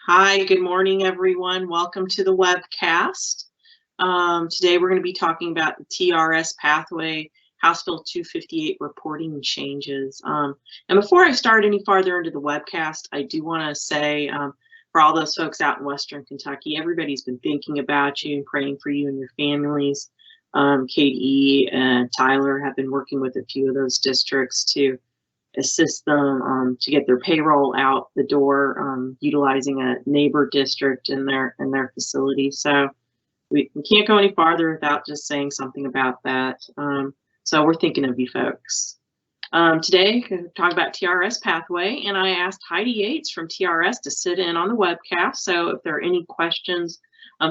Hi, good morning, everyone. Welcome to the webcast. Today we're going to be talking about the TRS pathway, House Bill 258 reporting changes. And before I start any farther into the webcast, I do want to say for all those folks out in Western Kentucky, everybody's been thinking about you and praying for you and your families. Katie and Tyler have been working with a few of those districts to assist them to get their payroll out the door, utilizing a neighbor district in their facility. So we can't go any farther without just saying something about that. So we're thinking of you folks. Today, we're going to talk about TRS pathway, and I asked Heidi Yates from TRS to sit in on the webcast. So if there are any questions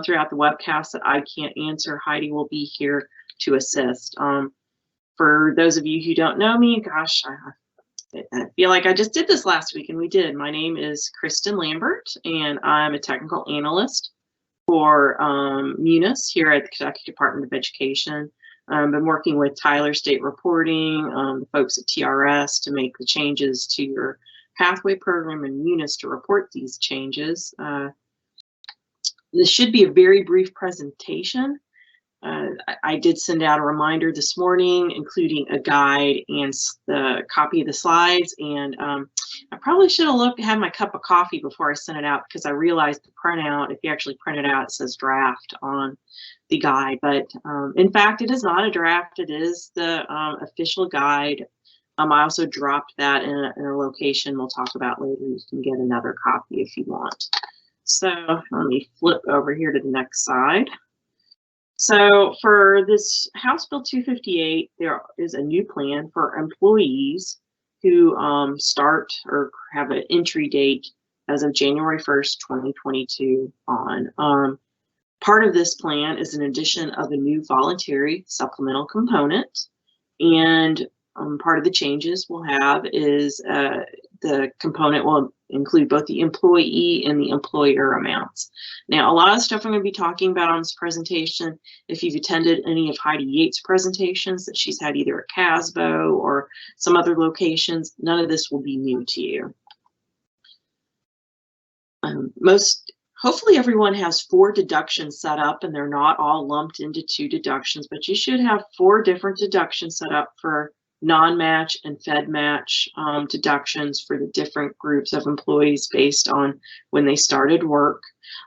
throughout the webcast that I can't answer, Heidi will be here to assist. For those of you who don't know me, gosh, I feel like I just did this last week, and we did. My name is Kristen Lambert, and I'm a technical analyst for Munis here at the Kentucky Department of Education. I've been working with Tyler State Reporting, the folks at TRS, to make the changes to your pathway program and Munis to report these changes. This should be a very brief presentation. I did send out a reminder this morning, including a guide and the copy of the slides. And I probably should have had my cup of coffee before I sent it out, because I realized the printout, if you actually print it out, it says draft on the guide. But in fact, it is not a draft. It is the official guide. I also dropped that in a location we'll talk about later. You can get another copy if you want. So let me flip over here to the next slide. So for this House Bill 258, there is a new plan for employees who start or have an entry date as of January 1st, 2022 on. Part of this plan is an addition of a new voluntary supplemental component, and part of the changes we'll have is the component will include both the employee and the employer amounts. Now, a lot of stuff I'm going to be talking about on this presentation, if you've attended any of Heidi Yates' presentations that she's had either at CASBO or some other locations, none of this will be new to you. Hopefully everyone has 4 deductions set up, and they're not all lumped into 2 deductions, but you should have 4 different deductions set up for non-match and Fed match deductions for the different groups of employees based on when they started work.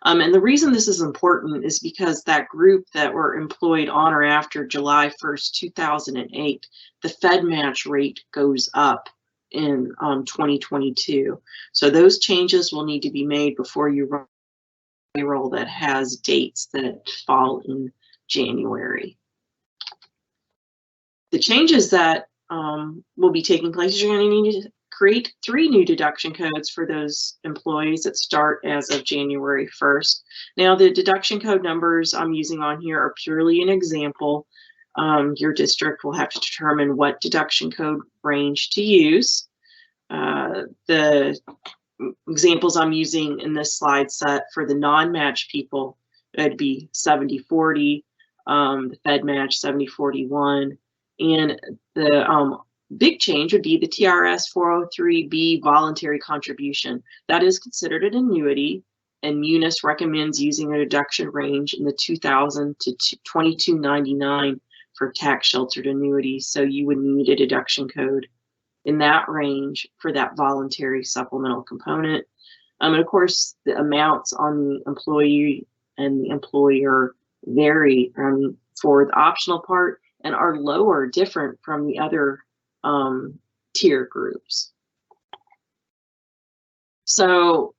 And the reason this is important is because that group that were employed on or after July 1st, 2008, the Fed match rate goes up in 2022. So those changes will need to be made before you run payroll that has dates that fall in January. The changes that will be taking place, you're going to need to create 3 new deduction codes for those employees that start as of January 1st. Now, the deduction code numbers I'm using on here are purely an example. Your district will have to determine what deduction code range to use. The examples I'm using in this slide set for the non-match people, it'd be 70-40, the Fed match 70-41, and the big change would be the TRS 403B voluntary contribution. That is considered an annuity, and Munis recommends using a deduction range in the $2,000 to $2,299 for tax sheltered annuities. So you would need a deduction code in that range for that voluntary supplemental component. And of course, the amounts on the employee and the employer vary for the optional part and are lower, different from the other tier groups. So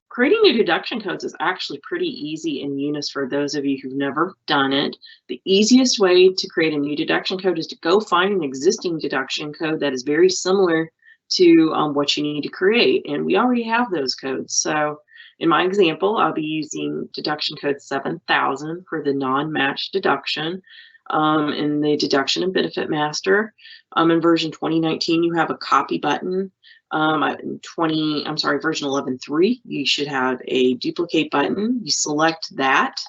creating new deduction codes is actually pretty easy in Munis for those of you who've never done it. The easiest way to create a new deduction code is to go find an existing deduction code that is very similar to what you need to create. And we already have those codes. So in my example, I'll be using deduction code 7000 for the non-match deduction in the deduction and benefit master. In version 2019, you have a copy button. In version 11.3, you should have a duplicate button. You select that,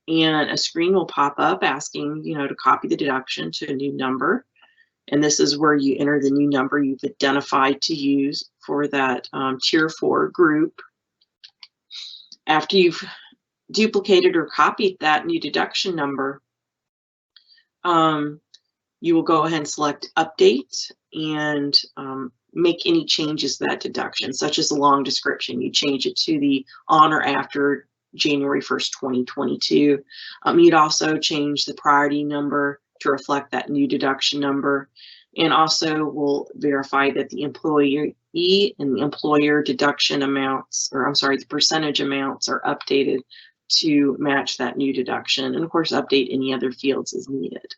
and a screen will pop up asking, to copy the deduction to a new number. And this is where you enter the new number you've identified to use for that Tier 4 group. After you've duplicated or copied that new deduction number, you will go ahead and select Update and make any changes to that deduction, such as a long description. You change it to the on or after January 1st, 2022. You'd also change the priority number to reflect that new deduction number, and also will verify that the employee and the employer deduction amounts, or I'm sorry, the percentage amounts are updated to match that new deduction, and of course update any other fields as needed.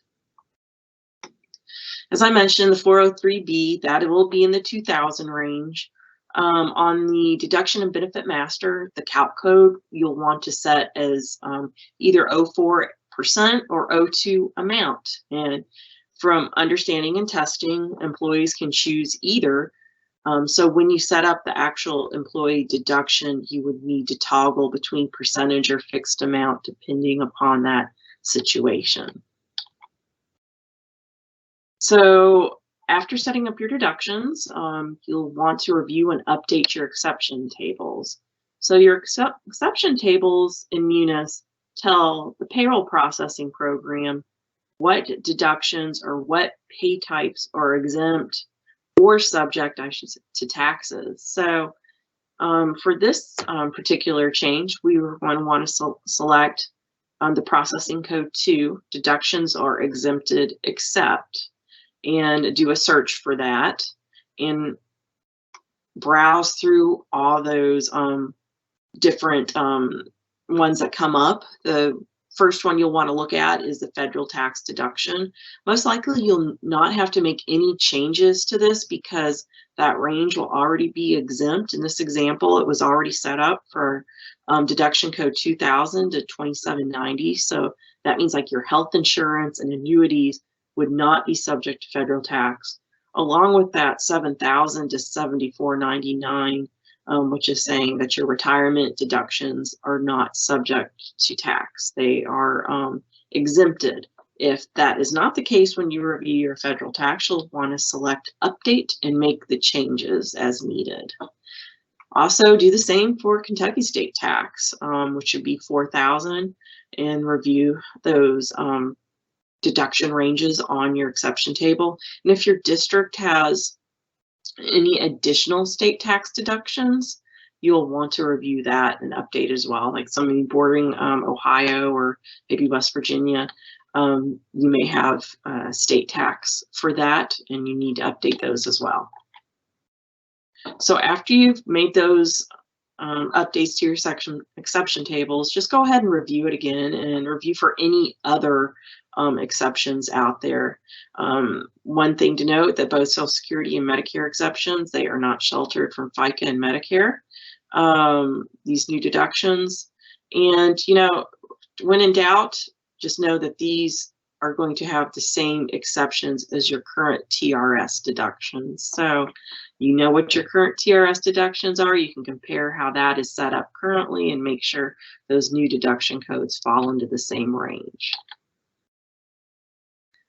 As I mentioned, the 403B, that will be in the 2000 range. On the deduction and benefit master, the Calc Code, you'll want to set as either 04% or 02 amount. And from understanding and testing, employees can choose either. So when you set up the actual employee deduction, you would need to toggle between percentage or fixed amount depending upon that situation. So after setting up your deductions, you'll want to review and update your exception tables. So your exception tables in Munis tell the payroll processing program what deductions or what pay types are exempt or subject, I should say, to taxes. So for this particular change, we were going to want to select the processing code 2, deductions are exempted except, and do a search for that and browse through all those different ones that come up. The first one you'll want to look at is the federal tax deduction. Most likely you'll not have to make any changes to this because that range will already be exempt. In this example, it was already set up for deduction code 2000 to 2790. So that means like your health insurance and annuities would not be subject to federal tax, along with that 7,000 to 7499, which is saying that your retirement deductions are not subject to tax. They are exempted. If that is not the case when you review your federal tax, you'll want to select Update and make the changes as needed. Also do the same for Kentucky state tax, which would be 4,000, and review those deduction ranges on your exception table. And if your district has any additional state tax deductions, you'll want to review that and update as well. Like somebody bordering Ohio or maybe West Virginia, you may have state tax for that, and you need to update those as well. So after you've made those updates to your exception tables, just go ahead and review it again and review for any other exceptions out there. One thing to note that both Social Security and Medicare exceptions, they are not sheltered from FICA and Medicare, these new deductions. And, you know, when in doubt, just know that these are going to have the same exceptions as your current TRS deductions. So you know what your current TRS deductions are. You can compare how that is set up currently and make sure those new deduction codes fall into the same range.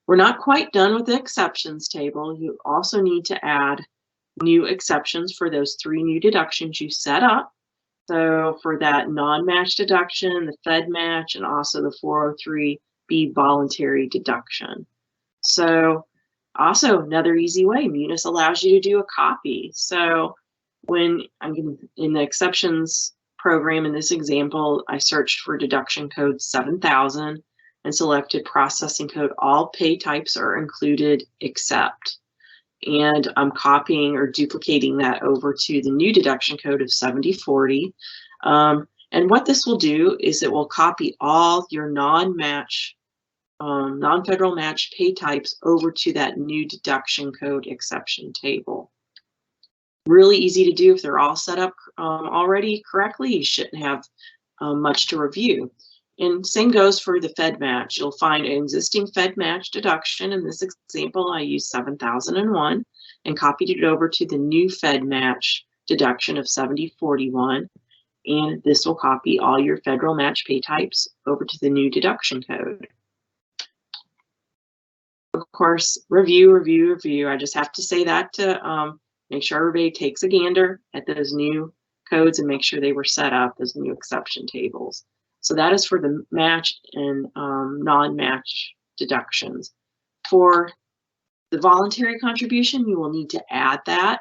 We're not quite done with the exceptions table. You also need to add new exceptions for those 3 new deductions you set up. So for that non-match deduction, the Fed match, and also the 403B voluntary deduction. So also another easy way, Munis allows you to do a copy. So when I'm in the exceptions program in this example, I searched for deduction code 7000 and selected processing code all pay types are included except. And I'm copying or duplicating that over to the new deduction code of 7040. And what this will do is it will copy all your non-match, non-federal match pay types over to that new deduction code exception table. Really easy to do if they're all set up already correctly. You shouldn't have much to review. And same goes for the Fed match. You'll find an existing Fed match deduction. In this example, I used 7001 and copied it over to the new Fed match deduction of 7041. And this will copy all your federal match pay types over to the new deduction code. Of course, review, review, review. I just have to say that to make sure everybody takes a gander at those new codes and make sure they were set up as new exception tables. So that is for the match and non-match deductions. For the voluntary contribution, you will need to add that.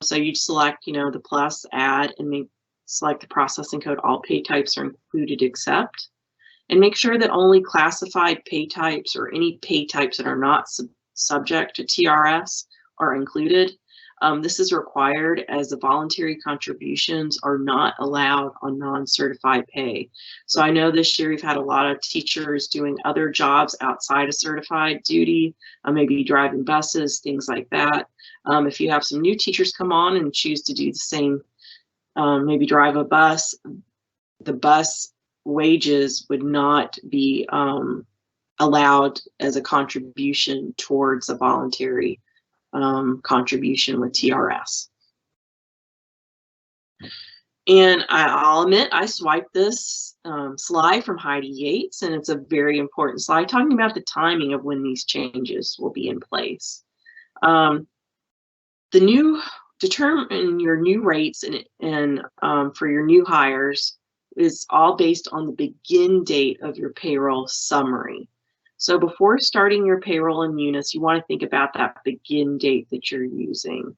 So you'd select, the plus, add, and select the processing code. All pay types are included except. And make sure that only classified pay types or any pay types that are not subject to TRS are included. This is required as the voluntary contributions are not allowed on non-certified pay. So I know this year we've had a lot of teachers doing other jobs outside of certified duty, maybe driving buses, things like that. If you have some new teachers come on and choose to do the same, maybe drive a bus, the bus wages would not be allowed as a contribution towards a voluntary contribution with TRS. And I'll admit I swiped this slide from Heidi Yates, and it's a very important slide talking about the timing of when these changes will be in place. Determine your new rates and for your new hires is all based on the begin date of your payroll summary. So before starting your payroll in Munis, you want to think about that begin date that you're using.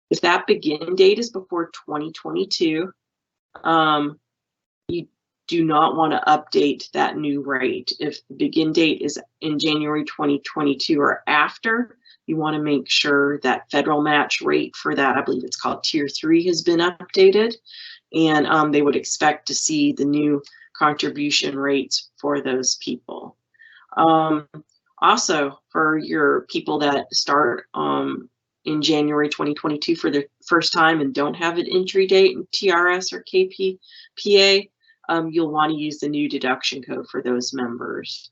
If that begin date is before 2022, you do not want to update that new rate. If the begin date is in January 2022 or after, you want to make sure that federal match rate for that, I believe it's called Tier 3, has been updated. And they would expect to see the new contribution rates for those people. Also, for your people that start in January 2022 for the first time and don't have an entry date in TRS or KPPA, you'll want to use the new deduction code for those members.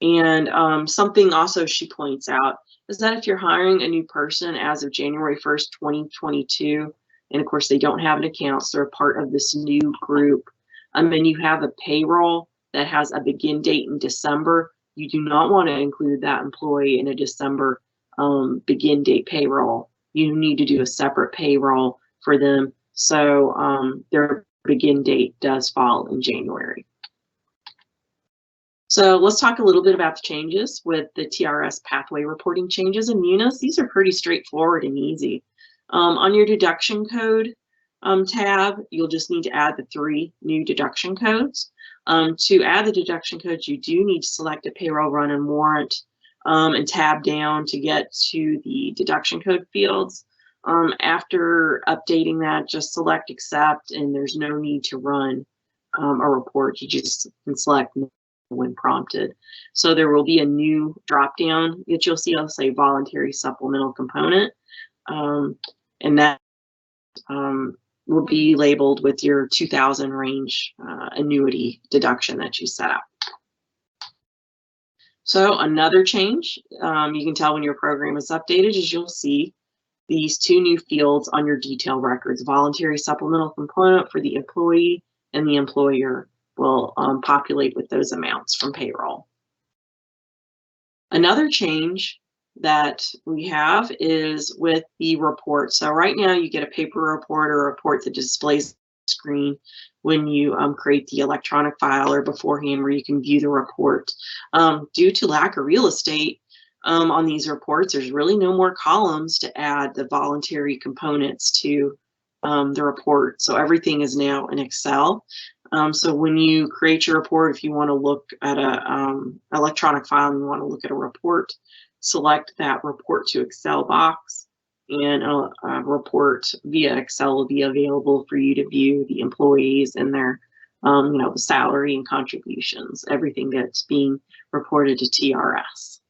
And something also she points out is that if you're hiring a new person as of January 1st, 2022, and of course they don't have an account, so they're part of this new group, and you have a payroll that has a begin date in December, you do not want to include that employee in a December begin date payroll. You need to do a separate payroll for them, so their begin date does fall in January. So let's talk a little bit about the changes with the TRS pathway reporting changes in Munis. These are pretty straightforward and easy. On your deduction code tab, you'll just need to add the 3 new deduction codes. To add the deduction codes, you do need to select a payroll run and warrant and tab down to get to the deduction code fields. After updating that, just select accept, and there's no need to run a report. You just can select when prompted. So there will be a new drop down that you'll see. I'll say voluntary supplemental component, and that will be labeled with your 2000 range annuity deduction that you set up. So another change you can tell when your program is updated is you'll see these 2 new fields on your detail records. Voluntary supplemental component for the employee and the employer will populate with those amounts from payroll. Another change that we have is with the report. So right now you get a paper report or a report that displays the screen when you create the electronic file or beforehand where you can view the report. Due to lack of real estate on these reports, there's really no more columns to add the voluntary components to the report. So everything is now in Excel. So when you create your report, if you want to look at a electronic file and you want to look at a report, select that report to Excel box, and a report via Excel will be available for you to view the employees and their, the salary and contributions, everything that's being reported to TRS.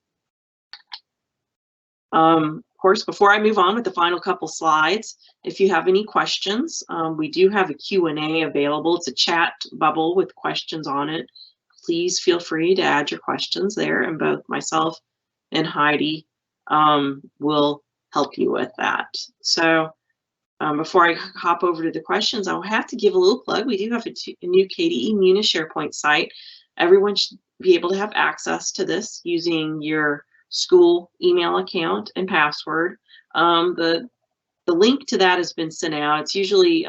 Of course, before I move on with the final couple slides, if you have any questions, we do have a Q&A available. It's a chat bubble with questions on it. Please feel free to add your questions there, and both myself and Heidi will help you with that. So before I hop over to the questions, I'll have to give a little plug. We do have a new KDE Munis SharePoint site. Everyone should be able to have access to this using your school email account and password. The the link to that has been sent out. It's usually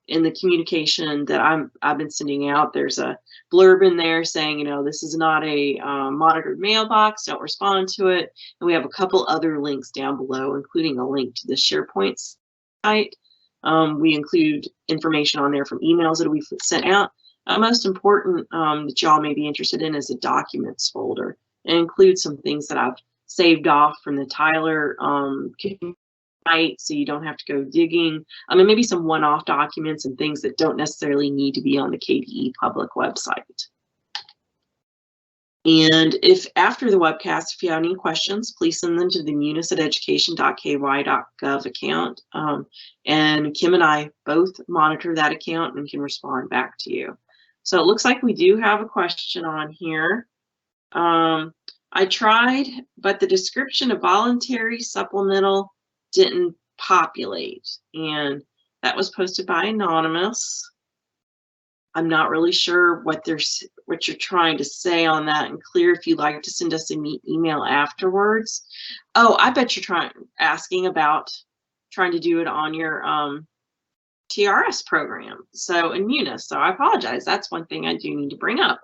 in the communication that I've been sending out. There's a blurb in there saying, you know, this is not a monitored mailbox, don't respond to it. And we have a couple other links down below, including a link to the SharePoint site. We include information on there from emails that we've sent out. Most important that y'all may be interested in is a documents folder. It includes some things that I've saved off from the Tyler site, so you don't have to go digging. And maybe some one-off documents and things that don't necessarily need to be on the KDE public website. And if after the webcast, if you have any questions, please send them to the munis@education.ky.gov account. And Kim and I both monitor that account and can respond back to you. So it looks like we do have a question on here. I tried, but the description of voluntary supplemental didn't populate, and that was posted by Anonymous. I'm not really sure what you're trying to say on that, and clear if you'd like to send us an email afterwards. Oh, I bet you're asking about trying to do it on your TRS program, so in Munis. So I apologize. That's one thing I do need to bring up.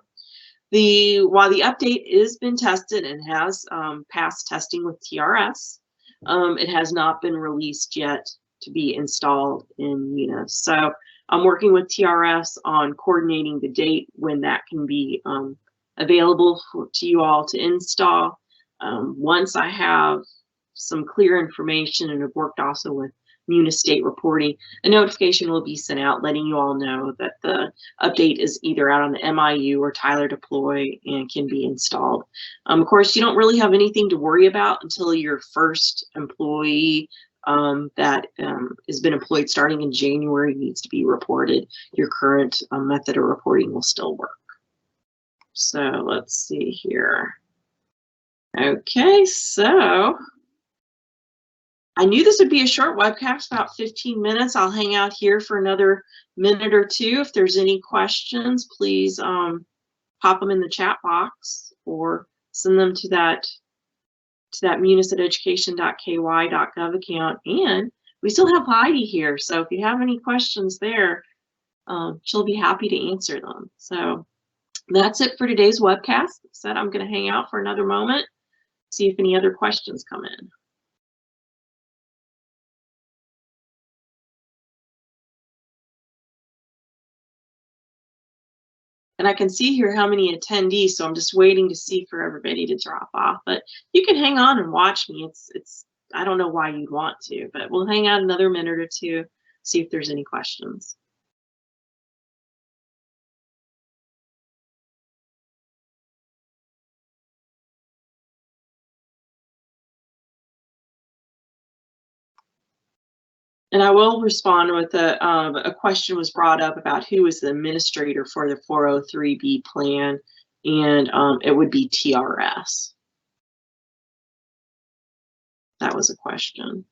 While the update has been tested and has passed testing with TRS, it has not been released yet to be installed in Munis. So I'm working with TRS on coordinating the date when that can be available to you all to install. Once I have some clear information and have worked also with Munis state reporting, a notification will be sent out letting you all know that the update is either out on the MIU or Tyler Deploy and can be installed. Of course, you don't really have anything to worry about until your first employee that has been employed starting in January needs to be reported. Your current method of reporting will still work. So let's see here. Okay, so I knew this would be a short webcast, about 15 minutes. I'll hang out here for another minute or two. If there's any questions, please pop them in the chat box or send them to that munis@education.ky.gov account. And we still have Heidi here, so if you have any questions there, she'll be happy to answer them. So that's it for today's webcast. Like I said, I'm going to hang out for another moment, see if any other questions come in. And I can see here how many attendees, so I'm just waiting to see for everybody to drop off. But you can hang on and watch me. I don't know why you'd want to, but we'll hang out another minute or two, see if there's any questions. And I will respond with a question was brought up about who is the administrator for the 403B plan, and it would be TRS. That was a question.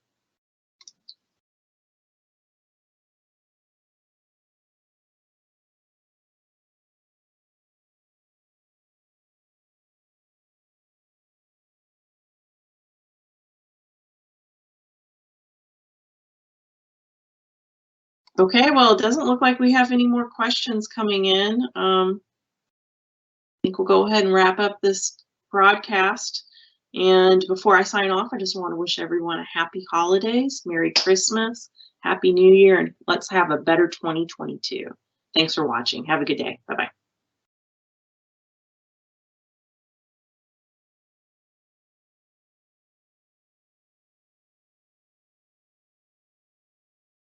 Okay, well, it doesn't look like we have any more questions coming in. I think we'll go ahead and wrap up this broadcast. And before I sign off, I just want to wish everyone a happy holidays, Merry Christmas, Happy New Year, and let's have a better 2022. Thanks for watching. Have a good day. Bye-bye.